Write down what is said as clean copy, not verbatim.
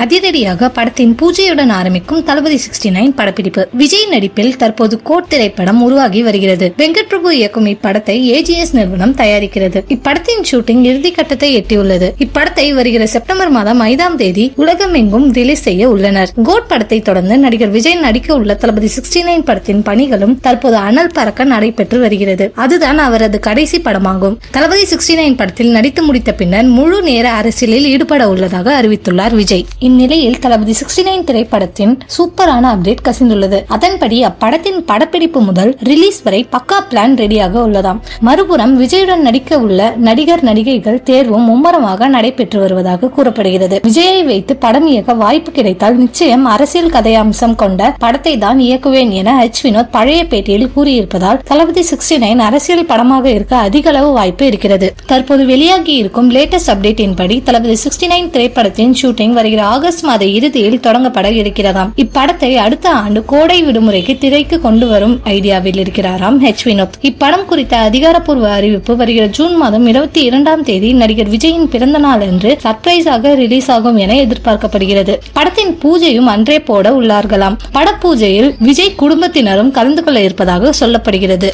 அதிரடியாக படத்தின் பூஜையுடன் ஆரம்பிக்கும் தளபதி 69 படப்பிடிப்பு. விஜய் நடிப்பில் தற்போது கோட் திரைப்படம் உருவாகி வருகிறது. வெங்கட் பிரபு இயக்கும் இப்படத்தை AGS நிறுவனம் தயாரிக்கிறது. இப்படத்தின் ஷூட்டிங் இறுதி கட்டத்தை எட்டியுள்ளது. இப்படத்தை வருகிற செப்டம்பர் மாதம் 5ஆம் தேதி உலகமெங்கும் ரிலீஸ் செய்ய உள்ளனர். கோட் படத்தை தொடர்ந்து நடிகர் விஜய் நடிக்க உள்ள தளபதி 69 படத்தின் பணிகளும் தற்போது அனல் பறக்க நடைபெற்று வருகிறது. அதுதான் அவரது கடைசி படமாகும். தளபதி 69 படத்தில் நடித்து முடித்த பின்னர் முழு நேர அரசியலில் ஈடுபட உள்ளதாக அறிவித்துள்ளார் விஜய். இந்நிலையில் தளபதி 69 திரைப்படத்தின் சூப்பரான அப்டேட் கசிந்துள்ளது. அதன்படி அப்படத்தின் படப்பிடிப்பு முதல் ரிலீஸ் வரை பக்கா பிளான் ரெடியாக உள்ளதாம். மறுபுறம் விஜயுடன் நடிக்க உள்ள நடிகர் நடிகைகள் தேர்வும் மும்முரமாக நடைபெற்று வருவதாக கூறப்படுகிறது. விஜயை வைத்து படம் இயக்க வாய்ப்பு கிடைத்தால் நிச்சயம் அரசியல் கதையம்சம் கொண்ட படத்தை தான் இயக்குவேன் என வினோத் பழைய பேட்டியில் கூறியிருப்பதால் தளபதி 69 அரசியல் படமாக இருக்க அதிக அளவு வாய்ப்பு இருக்கிறது. தற்போது வெளியாகி இருக்கும் லேட்டஸ்ட் அப்டேட்டின் படி தளபதி 69 திரைப்படத்தின் ஷூட்டிங் வருகிற ஆகஸ்ட் மாத இறுதியில் தொடங்கப்பட இருக்கிறதாம். இப்படத்தை அடுத்த ஆண்டு கோடை விடுமுறைக்கு திரைக்கு கொண்டு வரும் ஐடியாவில் இருக்கிறாராம் வினோத். இப்படம் குறித்த அதிகாரப்பூர்வ அறிவிப்பு வருகிற ஜூன் மாதம் 22ஆம் தேதி நடிகர் விஜயின் பிறந்த நாள் என்று சர்ப்ரைஸாக ரிலீஸ் ஆகும் என எதிர்பார்க்கப்படுகிறது. படத்தின் பூஜையும் அன்றே போட உள்ளார்களாம். பட பூஜையில் விஜய் குடும்பத்தினரும் கலந்து கொள்ள இருப்பதாக சொல்லப்படுகிறது.